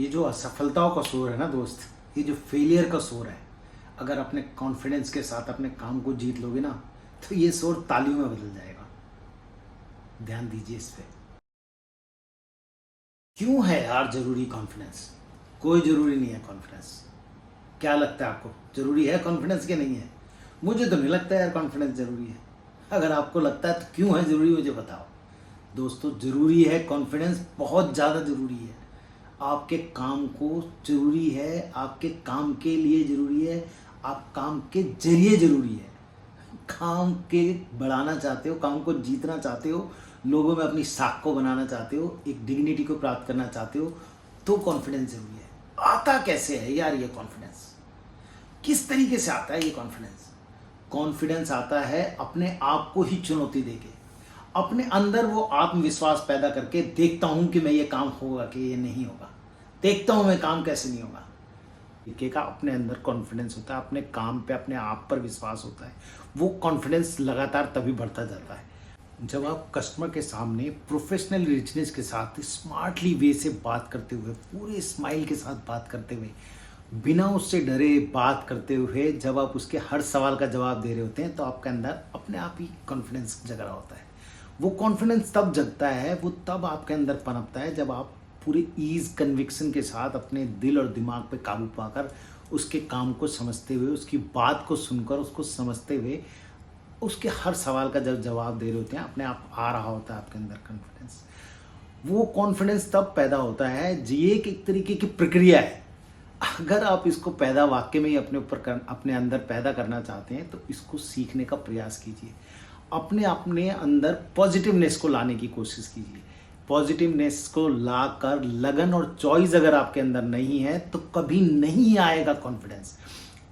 ये जो असफलताओं का शोर है ना दोस्त, ये जो फेलियर का शोर है, अगर अपने कॉन्फिडेंस के साथ अपने काम को जीत लोगे ना, तो ये शोर तालियों में बदल जाएगा। ध्यान दीजिए इस पे। क्यों है यार जरूरी कॉन्फिडेंस? कोई जरूरी नहीं है कॉन्फिडेंस। क्या लगता है आपको, जरूरी है कॉन्फिडेंस के नहीं है? मुझे तो नहीं लगता यार कॉन्फिडेंस जरूरी है। अगर आपको लगता है तो क्यों है जरूरी, मुझे बताओ। दोस्तों, जरूरी है कॉन्फिडेंस, बहुत ज़्यादा जरूरी है। आपके काम को जरूरी है, आपके काम के लिए जरूरी है, आप काम के जरिए जरूरी है। काम के बढ़ाना चाहते हो, काम को जीतना चाहते हो, लोगों में अपनी साख को बनाना चाहते हो, एक डिग्निटी को प्राप्त करना चाहते हो, तो कॉन्फिडेंस जरूरी है। आता कैसे है यार ये कॉन्फिडेंस? किस तरीके से आता है ये कॉन्फिडेंस? कॉन्फिडेंस आता है अपने आप को ही चुनौती देके, अपने अंदर वो आत्मविश्वास पैदा करके, देखता हूं कि मैं ये काम होगा कि ये नहीं होगा, देखता हूं मैं काम कैसे नहीं होगा। तरीके का अपने अंदर कॉन्फिडेंस होता है, अपने काम पे अपने आप पर विश्वास होता है। वो कॉन्फिडेंस लगातार तभी बढ़ता जाता है जब आप कस्टमर के सामने प्रोफेशनल रिचनेस के साथ स्मार्टली वे से बात करते हुए, पूरे स्माइल के साथ बात करते हुए, बिना उससे डरे बात करते हुए, जब आप उसके हर सवाल का जवाब दे रहे होते हैं, तो आपके अंदर अपने आप ही कॉन्फिडेंस जग रहा होता है। वो कॉन्फिडेंस तब जगता है, वो तब आपके अंदर पनपता है, जब आप पूरे ईज कन्विक्शन के साथ अपने दिल और दिमाग पे काबू पाकर उसके काम को समझते हुए, उसकी बात को सुनकर उसको समझते हुए, उसके हर सवाल का जब जवाब दे रहे होते हैं, अपने आप आ रहा होता है आपके अंदर कॉन्फिडेंस। वो कॉन्फिडेंस तब पैदा होता है, ये एक तरीके की प्रक्रिया है। अगर आप इसको पैदा वाक्य में ही अपने अंदर पैदा करना चाहते हैं, तो इसको सीखने का प्रयास कीजिए। अपने अंदर पॉजिटिवनेस को लाने की कोशिश कीजिए। पॉजिटिवनेस को लाकर लगन और चॉइस अगर आपके अंदर नहीं है, तो कभी नहीं आएगा कॉन्फिडेंस।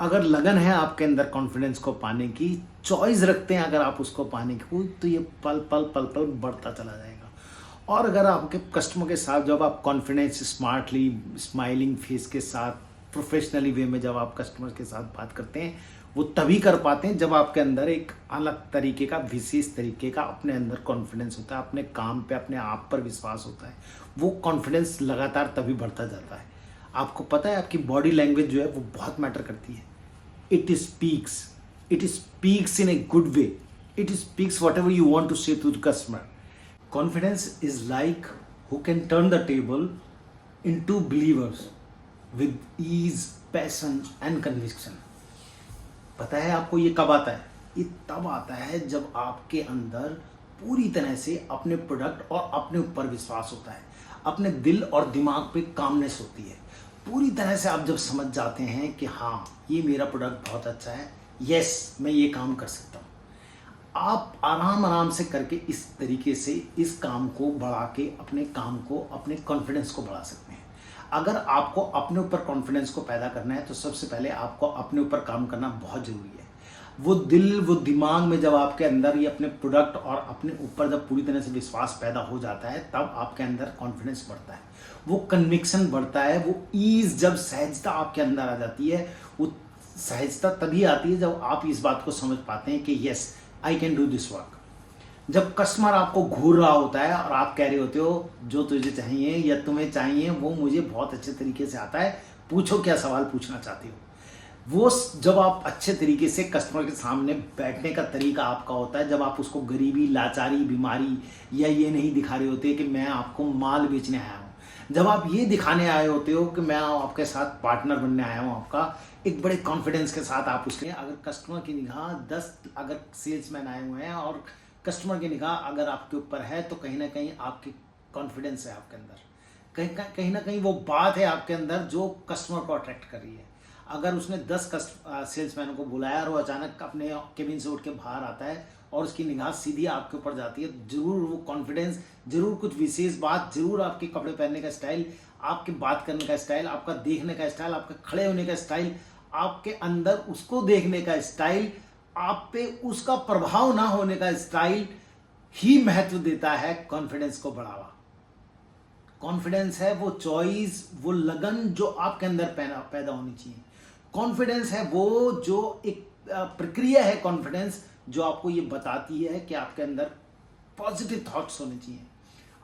अगर लगन है आपके अंदर कॉन्फिडेंस को पाने की, चॉइस रखते हैं अगर आप उसको पाने की, तो ये पल पल पल पल बढ़ता चला जाएगा। और अगर आपके कस्टमर के साथ जब आप कॉन्फिडेंस, स्मार्टली, स्माइलिंग फेस के साथ, प्रोफेशनली वे में जब आप कस्टमर के साथ बात करते हैं, वो तभी कर पाते हैं जब आपके अंदर एक अलग तरीके का, विशेष तरीके का अपने अंदर कॉन्फिडेंस होता है, अपने काम पे अपने आप पर विश्वास होता है। वो कॉन्फिडेंस लगातार तभी बढ़ता जाता है। आपको पता है आपकी बॉडी लैंग्वेज जो है वो बहुत मैटर करती है। It speaks in a good way, it speaks whatever you want to say to the customer. Confidence is like who can turn the table into believers with ease, passion and conviction. पता है आपको ये कब आता है? ये तब आता है जब आपके अंदर पूरी तरह से अपने प्रोडक्ट और अपने ऊपर विश्वास होता है, अपने दिल और दिमाग पे कामनेस होती है। पूरी तरह से आप जब समझ जाते हैं कि हाँ, ये मेरा प्रोडक्ट बहुत अच्छा है, यस मैं ये काम कर सकता हूँ, आप आराम आराम से करके इस तरीके से इस काम को बढ़ा के अपने काम को, अपने कॉन्फिडेंस को बढ़ा सकते हैं। अगर आपको अपने ऊपर कॉन्फिडेंस को पैदा करना है, तो सबसे पहले आपको अपने ऊपर काम करना बहुत ज़रूरी है। वो दिल, वो दिमाग में जब आपके अंदर ये अपने प्रोडक्ट और अपने ऊपर जब पूरी तरह से विश्वास पैदा हो जाता है, तब आपके अंदर कॉन्फिडेंस बढ़ता है, वो कन्विक्शन बढ़ता है, वो ईज, जब सहजता आपके अंदर आ जाती है। वो सहजता तभी आती है जब आप इस बात को समझ पाते हैं कि yes I can do this work. जब कस्टमर आपको घूर रहा होता है और आप कह रहे होते हो जो तुझे चाहिए या तुम्हें चाहिए वो मुझे बहुत अच्छे तरीके से आता है, पूछो क्या सवाल पूछना चाहते हो। वो जब आप अच्छे तरीके से कस्टमर के सामने बैठने का तरीका आपका होता है, जब आप उसको गरीबी, लाचारी, बीमारी या ये नहीं दिखा रहे होते कि मैं आपको माल बेचने आया हूँ, जब आप ये दिखाने आए होते हो कि मैं आपके साथ पार्टनर बनने आया हूँ आपका, एक बड़े कॉन्फिडेंस के साथ आप उसके, अगर कस्टमर की निगाह 10 अगर सेल्समैन आए हुए हैं और कस्टमर की निगाह अगर आपके ऊपर है, तो कहीं ना कहीं आपकी कॉन्फिडेंस है आपके अंदर, कहीं ना कहीं वो बात है आपके अंदर जो कस्टमर को अट्रैक्ट कर रही है। अगर उसने 10 सेल्समैनों को बुलाया और वो अचानक अपने केबिन से उठ के बाहर आता है और उसकी निगाह सीधी आपके ऊपर जाती है, जरूर वो कॉन्फिडेंस, जरूर कुछ विशेष बात, जरूर आपके कपड़े पहनने का स्टाइल, आपके बात करने का स्टाइल, आपका देखने का स्टाइल, आपका खड़े होने का स्टाइल, आपके अंदर उसको देखने का स्टाइल, आप पे उसका प्रभाव ना होने का स्टाइल ही महत्व देता है कॉन्फिडेंस को बढ़ावा। कॉन्फिडेंस है वो चॉइस, वो लगन जो आपके अंदर पैदा होनी चाहिए। कॉन्फिडेंस है वो जो एक प्रक्रिया है, कॉन्फिडेंस जो आपको ये बताती है कि आपके अंदर पॉजिटिव थॉट्स होने चाहिए।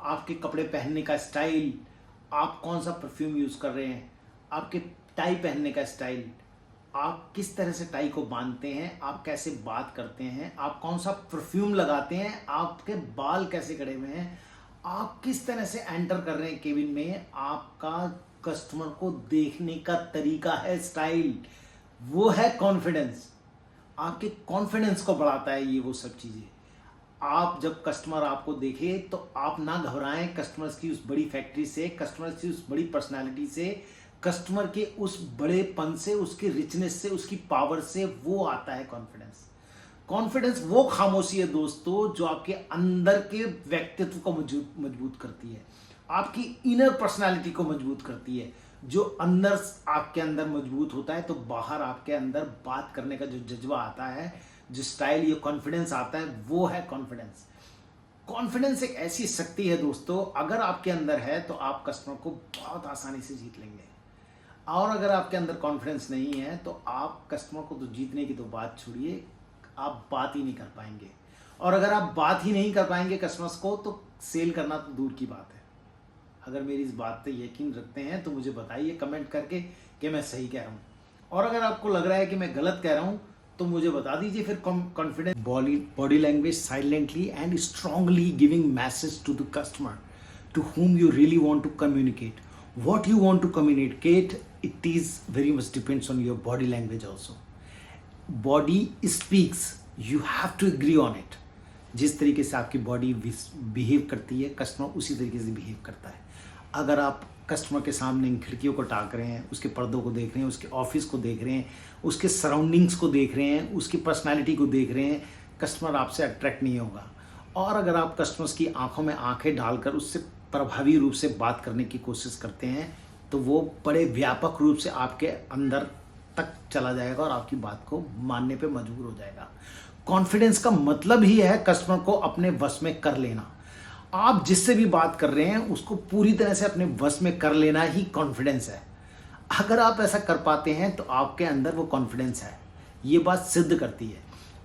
आपके कपड़े पहनने का स्टाइल, आप कौन सा परफ्यूम यूज़ कर रहे हैं, आपके टाई पहनने का स्टाइल, आप किस तरह से टाई को बांधते हैं, आप कैसे बात करते हैं, आप कौन सा परफ्यूम लगाते हैं, आपके बाल कैसे कटे हुए हैं, आप किस तरह से एंटर कर रहे हैं केबिन में, आपका कस्टमर को देखने का तरीका है, स्टाइल, वो है कॉन्फिडेंस। आपके कॉन्फिडेंस को बढ़ाता है ये वो सब चीज़ें। आप जब कस्टमर आपको देखे तो आप ना घबराएं कस्टमर्स की उस बड़ी फैक्ट्री से, कस्टमर्स की उस बड़ी पर्सनालिटी से, कस्टमर के उस बड़ेपन से, उसके रिचनेस से, उसकी पावर से, वो आता है कॉन्फिडेंस। कॉन्फिडेंस वो खामोशी है दोस्तों जो आपके अंदर के व्यक्तित्व को मजबूत करती है, आपकी इनर पर्सनालिटी को मजबूत करती है। जो अंदर आपके अंदर मजबूत होता है तो बाहर आपके अंदर बात करने का जो जज्बा आता है, जो स्टाइल, ये कॉन्फिडेंस आता है, वो है कॉन्फिडेंस। कॉन्फिडेंस एक ऐसी शक्ति है दोस्तों, अगर आपके अंदर है तो आप कस्टमर को बहुत आसानी से जीत लेंगे। और अगर आपके अंदर कॉन्फिडेंस नहीं है तो आप कस्टमर को तो जीतने की तो बात छोड़िए, आप बात ही नहीं कर पाएंगे। और अगर आप बात ही नहीं कर पाएंगे कस्टमर्स को तो सेल करना तो दूर की बात है। अगर मेरी इस बात पे यकीन रखते हैं तो मुझे बताइए कमेंट करके कि मैं सही कह रहा हूँ, और अगर आपको लग रहा है कि मैं गलत कह रहा हूँ तो मुझे बता दीजिए फिर। Confidence body language silently and strongly giving message to the customer to whom you really want to communicate. What you want to communicate, it is very much depends on your body language also. Body speaks, you have to agree on it. जिस तरीके से आपकी body behave करती है, customer उसी तरीके से behave करता है। अगर आप कस्टमर के सामने इन खिड़कियों को ताक रहे हैं, उसके पर्दों को देख रहे हैं, उसके ऑफिस को देख रहे हैं, उसके सराउंडिंग्स को देख रहे हैं, उसकी पर्सनालिटी को देख रहे हैं, कस्टमर आपसे अट्रैक्ट नहीं होगा। और अगर आप कस्टमर्स की आंखों में आंखें डालकर उससे प्रभावी रूप से बात करने की कोशिश करते हैं तो वो बड़े व्यापक रूप से आपके अंदर तक चला जाएगा और आपकी बात को मानने पे मजबूर हो जाएगा। कॉन्फिडेंस का मतलब ही है कस्टमर को अपने वश में कर लेना। आप जिससे भी बात कर रहे हैं उसको पूरी तरह से अपने वश में कर लेना ही कॉन्फिडेंस है। अगर आप ऐसा कर पाते हैं तो आपके अंदर वो कॉन्फिडेंस है, ये बात सिद्ध करती है।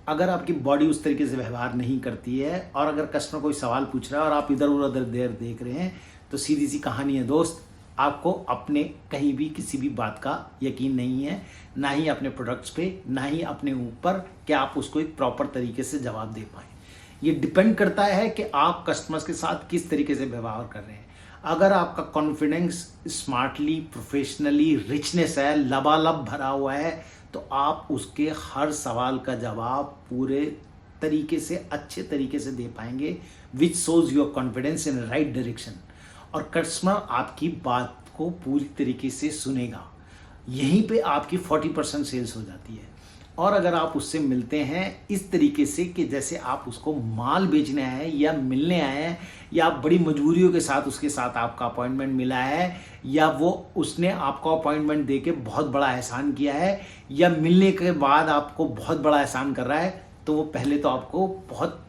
अगर आपकी बॉडी उस तरीके से व्यवहार नहीं करती है और अगर कस्टमर कोई सवाल पूछ रहा है और आप इधर उधर देख रहे हैं तो सीधी सी कहानी है दोस्त, आपको अपने कहीं भी किसी भी बात का यकीन नहीं है, ना ही अपने प्रोडक्ट्स पे, ना ही अपने ऊपर कि आप उसको एक प्रॉपर तरीके से जवाब दे पाएँ। ये डिपेंड करता है कि आप कस्टमर्स के साथ किस तरीके से व्यवहार कर रहे हैं। अगर आपका कॉन्फिडेंस स्मार्टली, प्रोफेशनली, रिचनेस है, लबालब भरा हुआ है, तो आप उसके हर सवाल का जवाब पूरे तरीके से, अच्छे तरीके से दे पाएंगे, which shows your confidence in right direction. और कस्टमर आपकी बात को पूरी तरीके से सुनेगा। यहीं पे आपकी 40% सेल्स हो जाती है। और अगर आप उससे मिलते हैं इस तरीके से कि जैसे आप उसको माल बेचने आए हैं या मिलने आए हैं, या आप बड़ी मजबूरियों के साथ उसके साथ आपका अपॉइंटमेंट मिला है, या वो उसने आपको अपॉइंटमेंट दे के बहुत बड़ा एहसान किया है, या मिलने के बाद आपको बहुत बड़ा एहसान कर रहा है, तो वो पहले तो आपको बहुत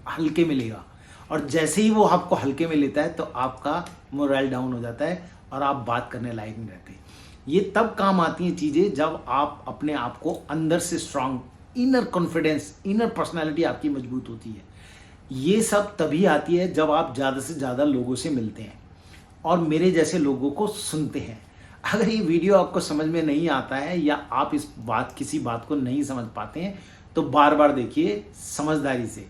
हल्के मिलेगा। और जैसे ही वो आपको हल्के में लेता है तो आपका मोरल डाउन हो जाता है और आप बात करने लायक नहीं रहते। ये तब काम आती हैं चीज़ें जब आप अपने आप को अंदर से strong, inner confidence, inner personality आपकी मजबूत होती है। ये सब तभी आती है जब आप ज़्यादा से ज़्यादा लोगों से मिलते हैं और मेरे जैसे लोगों को सुनते हैं। अगर ये वीडियो आपको समझ में नहीं आता है या आप किसी बात को नहीं समझ पाते हैं तो बार बार देखिए समझदारी से,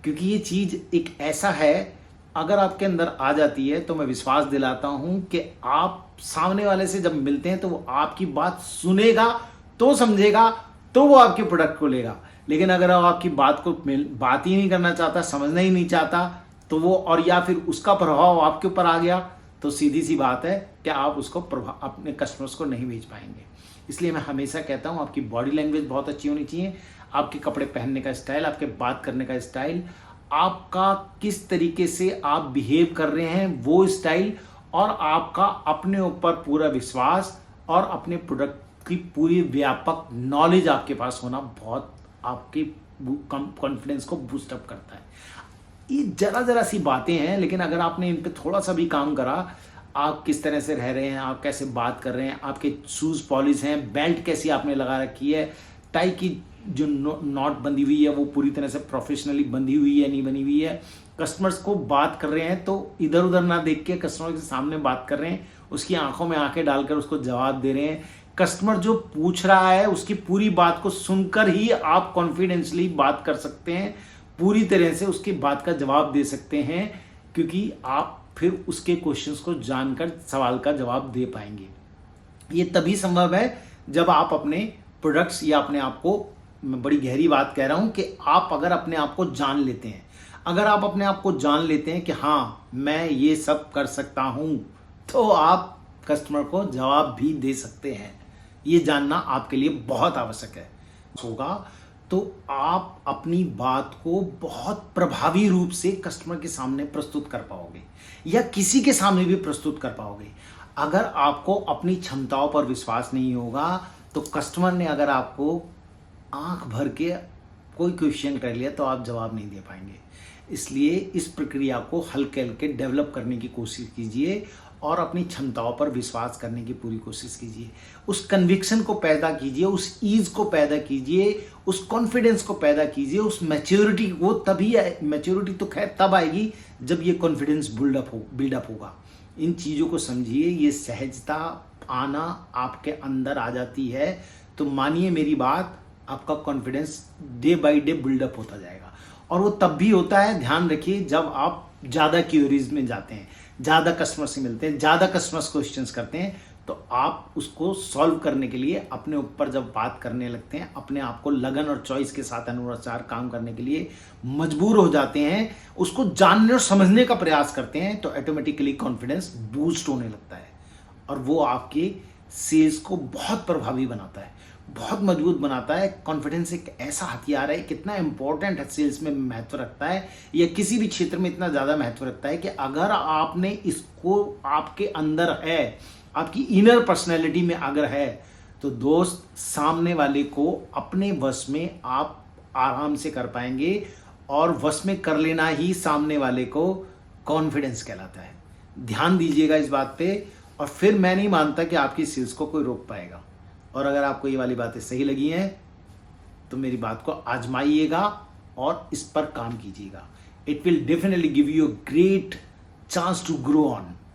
क्योंकि ये चीज़ एक ऐसा है, अगर आपके अंदर आ जाती है तो मैं विश्वास दिलाता हूं कि आप सामने वाले से जब मिलते हैं तो वो आपकी बात सुनेगा तो समझेगा तो वो आपके प्रोडक्ट को लेगा। लेकिन अगर वो आपकी बात ही नहीं करना चाहता, समझना ही नहीं चाहता, तो वो, और या फिर उसका प्रभाव आपके ऊपर आ गया, तो सीधी सी बात है कि आप उसको अपने कस्टमर्स को नहीं बेच पाएंगे। इसलिए मैं हमेशा कहता हूं आपकी बॉडी लैंग्वेज बहुत अच्छी होनी चाहिए, आपके कपड़े पहनने का स्टाइल, आपके बात करने का स्टाइल, आपका किस तरीके से आप बिहेव कर रहे हैं वो स्टाइल, और आपका अपने ऊपर पूरा विश्वास और अपने प्रोडक्ट की पूरी व्यापक नॉलेज आपके पास होना बहुत आपके कॉन्फिडेंस को बूस्ट अप करता है। ये जरा सी बातें हैं, लेकिन अगर आपने इन पे थोड़ा सा भी काम करा, आप किस तरह से रह रहे हैं, आप कैसे बात कर रहे हैं, आपके शूज़ पॉलिश हैं, बेल्ट कैसी आपने लगा रखी है, टाई की जो नॉट बंधी हुई है वो पूरी तरह से प्रोफेशनली बंधी हुई है नहीं बनी हुई है, कस्टमर्स को बात कर रहे हैं तो इधर उधर ना देख के कस्टमर के सामने बात कर रहे हैं, उसकी आंखों में आंखें डालकर उसको जवाब दे रहे हैं। कस्टमर जो पूछ रहा है उसकी पूरी बात को सुनकर ही आप कॉन्फिडेंशली बात कर सकते हैं, पूरी तरह से उसकी बात का जवाब दे सकते हैं, क्योंकि आप फिर उसके क्वेश्चंस को जानकर सवाल का जवाब दे पाएंगे। ये तभी संभव है जब आप अपने प्रोडक्ट्स या अपने आप को, मैं बड़ी गहरी बात कह रहा हूं कि आप अगर अपने आप को जान लेते हैं, अगर आप अपने आप को जान लेते हैं कि हाँ मैं ये सब कर सकता हूं, तो आप कस्टमर को जवाब भी दे सकते हैं। ये जानना आपके लिए बहुत आवश्यक है होगा, तो आप अपनी बात को बहुत प्रभावी रूप से कस्टमर के सामने प्रस्तुत कर पाओगे या किसी के सामने भी प्रस्तुत कर पाओगे। अगर आपको अपनी क्षमताओं पर विश्वास नहीं होगा तो कस्टमर ने अगर आपको आंख भर के कोई क्वेश्चन कर लिया तो आप जवाब नहीं दे पाएंगे। इसलिए इस प्रक्रिया को हल्के हल्के डेवलप करने की कोशिश कीजिए और अपनी क्षमताओं पर विश्वास करने की पूरी कोशिश कीजिए। उस कन्विक्शन को पैदा कीजिए, उस ईज को पैदा कीजिए, उस कॉन्फिडेंस को पैदा कीजिए, उस मैच्योरिटी को तभी मैच्योरिटी तो खैर तब आएगी जब ये कॉन्फिडेंस बिल्डअप होगा। इन चीज़ों को समझिए, ये सहजता आना आपके अंदर आ जाती है तो मानिए मेरी बात, आपका confidence day by day build up होता जाएगा। और वो तब भी होता है, ध्यान रखिए, जब आप ज़्यादा क्यूरीज में जाते हैं, ज़्यादा कस्टमर से मिलते हैं, ज़्यादा कस्टमर्स क्वेश्चंस करते हैं, तो आप उसको सॉल्व करने के लिए अपने ऊपर जब बात करने लगते हैं, अपने आप को लगन और चॉइस के साथ अनुसार काम करने के लिए मजबूर हो जाते हैं, उसको जानने और समझने का प्रयास करते हैं, तो ऑटोमेटिकली कॉन्फिडेंस बूस्ट होने लगता है और वो आपके सेल्स को बहुत प्रभावी बनाता है, बहुत मजबूत बनाता है। कॉन्फिडेंस एक ऐसा हथियार है, कितना इंपॉर्टेंट है, सेल्स में महत्व रखता है या किसी भी क्षेत्र में इतना ज़्यादा महत्व रखता है कि अगर आपने इसको आपके अंदर है, आपकी इनर पर्सनैलिटी में अगर है, तो दोस्त सामने वाले को अपने वश में आप आराम से कर पाएंगे और वश में कर लेना ही सामने वाले को कॉन्फिडेंस कहलाता है। ध्यान दीजिएगा इस बात पे, और फिर मैं नहीं मानता कि आपकी सेल्स को कोई रोक पाएगा। और अगर आपको ये वाली बातें सही लगी हैं तो मेरी बात को आजमाइएगा और इस पर काम कीजिएगा। It will definitely give you a great chance to grow on.